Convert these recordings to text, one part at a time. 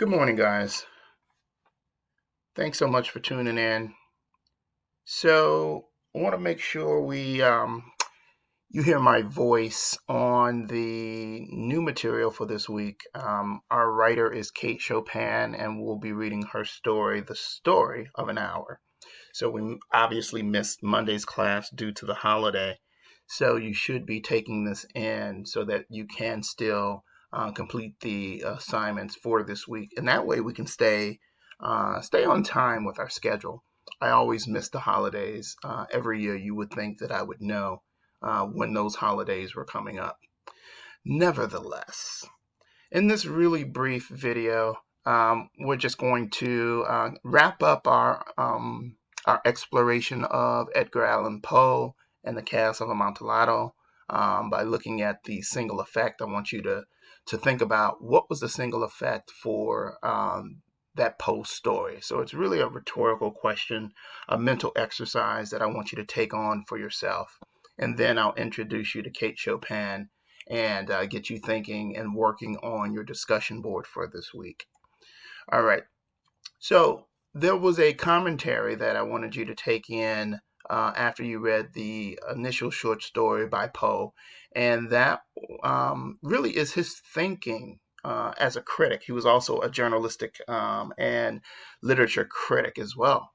Good morning, guys. Thanks so much for tuning in. So, I want to make sure you hear my voice on the new material for this week. Our writer is Kate Chopin, and we'll be reading her story, The Story of an Hour. So, we obviously missed Monday's class due to the holiday. So, you should be taking this in so that you can still complete the assignments for this week. And that way we can stay on time with our schedule. I always miss the holidays. Every year you would think that I would know when those holidays were coming up. Nevertheless, in this really brief video, we're just going to wrap up our exploration of Edgar Allan Poe and the Chaos of Amontillado by looking at the single effect. I want you to think about what was the single effect for that Poe story. So it's really a rhetorical question, a mental exercise that I want you to take on for yourself. And then I'll introduce you to Kate Chopin and get you thinking and working on your discussion board for this week. All right. So there was a commentary that I wanted you to take in after you read the initial short story by Poe, and that really is his thinking as a critic. He was also a journalistic and literature critic as well.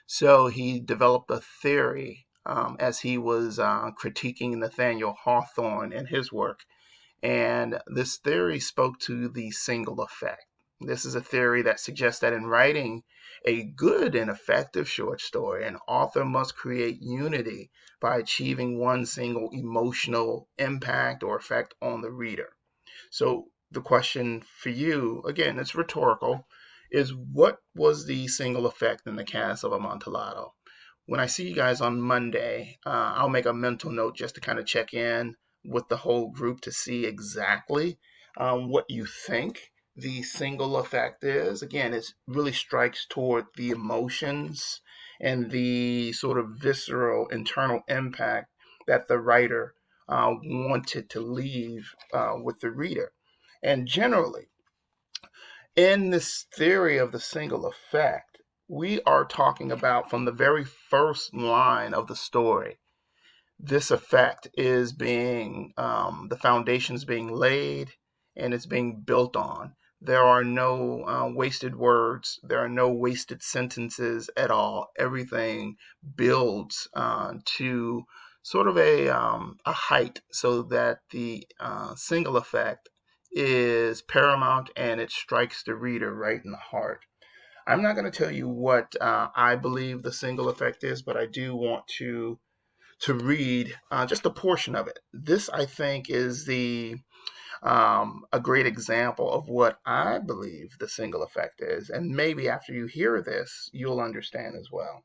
So he developed a theory as he was critiquing Nathaniel Hawthorne and his work. And this theory spoke to the single effect. This is a theory that suggests that in writing a good and effective short story, an author must create unity by achieving one single emotional impact or effect on the reader. So the question for you, again, it's rhetorical, is what was the single effect in the cast of Amontillado? When I see you guys on Monday, I'll make a mental note just to kind of check in with the whole group to see exactly what you think the single effect is. Again, it really strikes toward the emotions and the sort of visceral internal impact that the writer wanted to leave with the reader. And generally, in this theory of the single effect, we are talking about from the very first line of the story. This effect is being, the foundation's being laid and it's being built on. There are no wasted words. There are no wasted sentences at all. Everything builds to sort of a height so that the single effect is paramount and it strikes the reader right in the heart. I'm not going to tell you what I believe the single effect is, but I do want to read just a portion of it. This, I think, is the a great example of what I believe the single effect is, and maybe after you hear this, you'll understand as well.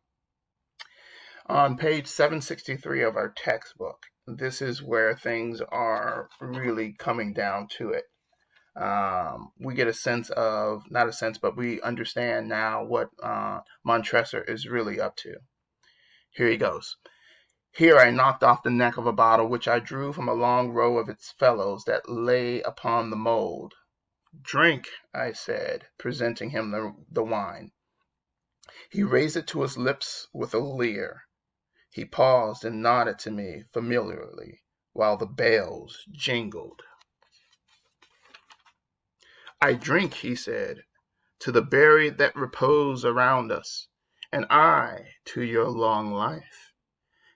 On page 763 of our textbook, this is where things are really coming down to it. We get a sense of, not a sense, but we understand now what Montresor is really up to. Here he goes. Here I knocked off the neck of a bottle which I drew from a long row of its fellows that lay upon the mould. Drink, I said, presenting him the wine. He raised it to his lips with a leer. He paused and nodded to me familiarly while the bells jingled. I drink, he said, to the buried that repose around us, and I to your long life.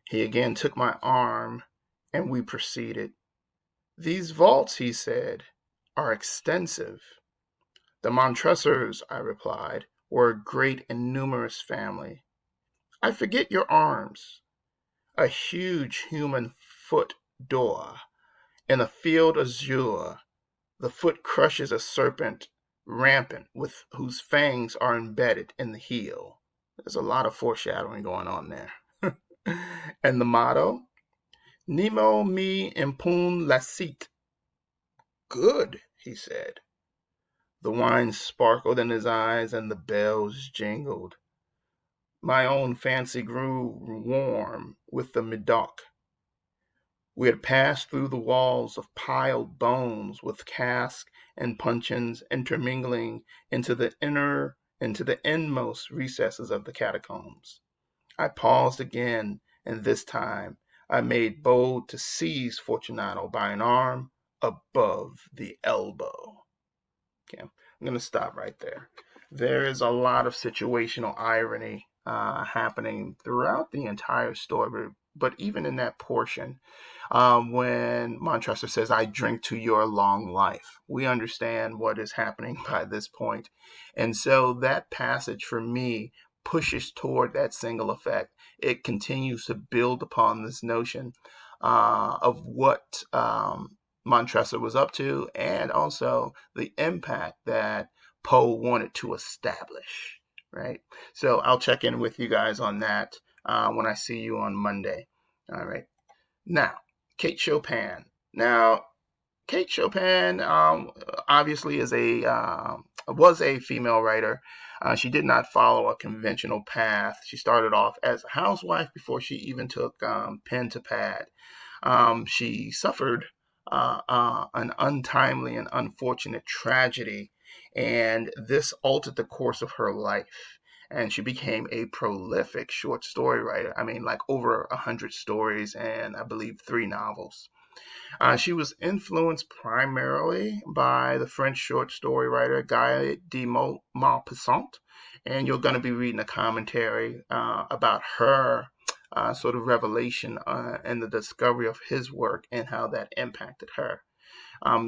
He again took my arm, and we proceeded. These vaults, he said, are extensive. The Montresors, I replied, were a great and numerous family. I forget your arms. A huge human foot d'or in a field azure. The foot crushes a serpent rampant with whose fangs are embedded in the heel. There's a lot of foreshadowing going on there. And the motto? Nemo me impune lacet. Good, he said. The wine sparkled in his eyes and the bells jingled. My own fancy grew warm with the Medoc. We had passed through the walls of piled bones with casks and puncheons intermingling into the inmost recesses of the catacombs. I paused again, and this time I made bold to seize Fortunato by an arm above the elbow. Okay, I'm going to stop right there. There is a lot of situational irony happening throughout the entire story, but even in that portion, when Montressor says, I drink to your long life, we understand what is happening by this point. And so that passage for me pushes toward that single effect. It continues to build upon this notion of what Montressor was up to, and also the impact that Poe wanted to establish, right? So I'll check in with you guys on that when I see you on Monday. All right. Now, Kate Chopin. Now, Kate Chopin obviously was a female writer. She did not follow a conventional path. She started off as a housewife before she even took pen to pad. She suffered an untimely and unfortunate tragedy, and this altered the course of her life. And she became a prolific short story writer. I mean, like over 100 stories and I believe 3 novels. She was influenced primarily by the French short story writer Guy de Maupassant, and you're going to be reading a commentary about her sort of revelation and the discovery of his work and how that impacted her.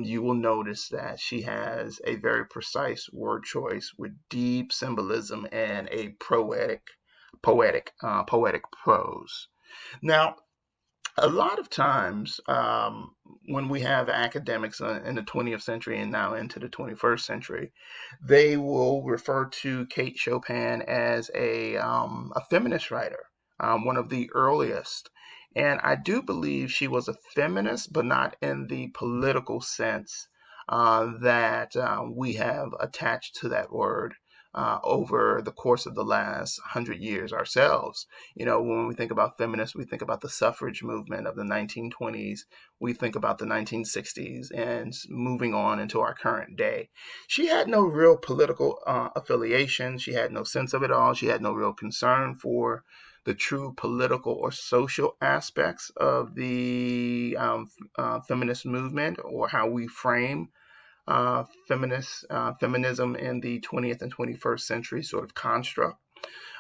You will notice that she has a very precise word choice with deep symbolism and a poetic prose. Now, a lot of times when we have academics in the 20th century and now into the 21st century, they will refer to Kate Chopin as a feminist writer, one of the earliest. And I do believe she was a feminist, but not in the political sense that we have attached to that word. Over the course of the last 100 years ourselves. You know, when we think about feminists, we think about the suffrage movement of the 1920s. We think about the 1960s and moving on into our current day. She had no real political affiliation. She had no sense of it all. She had no real concern for the true political or social aspects of the feminist movement or how we frame feminism in the 20th and 21st century sort of construct.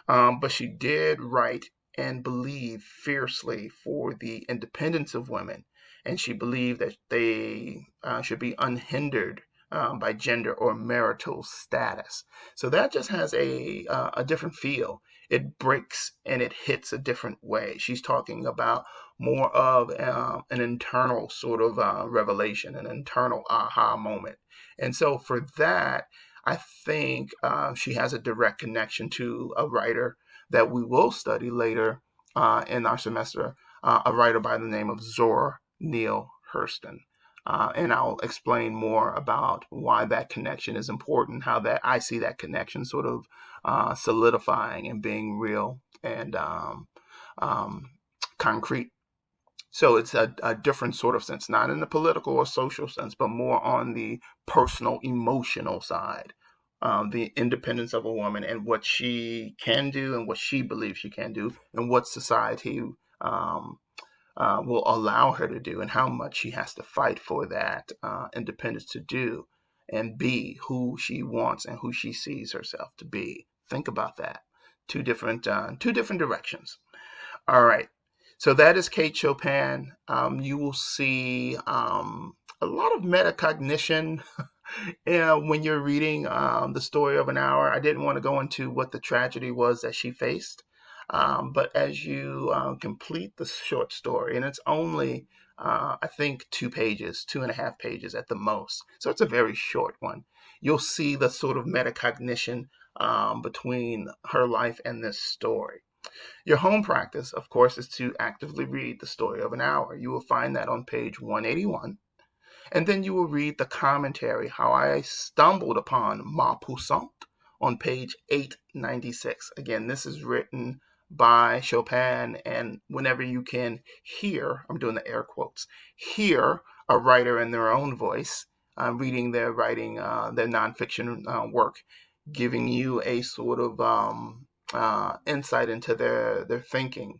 But she did write and believe fiercely for the independence of women, and she believed that they should be unhindered by gender or marital status. So that just has a different feel. It breaks and it hits a different way. She's talking about more of an internal sort of revelation, an internal aha moment. And so for that, I think she has a direct connection to a writer that we will study later in our semester, a writer by the name of Zora Neale Hurston. And I'll explain more about why that connection is important, how that I see that connection sort of solidifying and being real and um, concrete. So it's a different sort of sense, not in the political or social sense, but more on the personal, emotional side. The independence of a woman and what she can do and what she believes she can do and what society um, will allow her to do and how much she has to fight for that independence to do and be who she wants and who she sees herself to be. Think about that. Two different directions. All right. So that is Kate Chopin. You will see a lot of metacognition when you're reading the story of an hour. I didn't want to go into what the tragedy was that she faced. But as you complete the short story, and it's only, I think, 2 pages, 2.5 pages at the most. So it's a very short one. You'll see the sort of metacognition between her life and this story. Your home practice, of course, is to actively read the story of an hour. You will find that on page 181. And then you will read the commentary, How I Stumbled Upon Maupassant, on page 896. Again, this is written by Chopin, and whenever you can hear, I'm doing the air quotes, hear a writer in their own voice, reading their their nonfiction work, giving you a sort of insight into their thinking,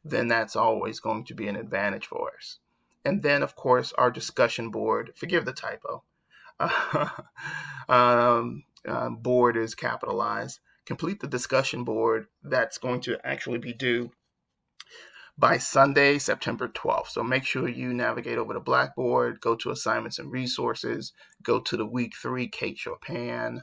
then that's always going to be an advantage for us. And then, of course, our discussion board, forgive the typo, board is capitalized. Complete the discussion board that's going to actually be due by Sunday, September 12th. So make sure you navigate over to Blackboard, go to assignments and resources, go to the week 3 Kate Chopin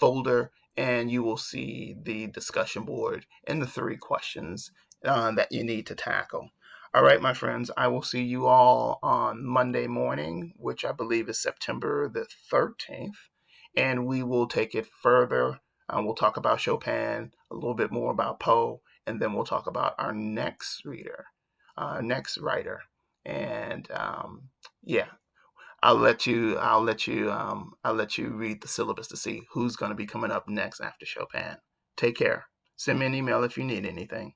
folder, and you will see the discussion board and the 3 questions that you need to tackle. All right, my friends, I will see you all on Monday morning, which I believe is September the 13th, and we will take it further. We'll talk about Chopin, a little bit more about Poe, and then we'll talk about our next next writer. And yeah, I'll let you read the syllabus to see who's going to be coming up next after Chopin. Take care. Send me an email if you need anything.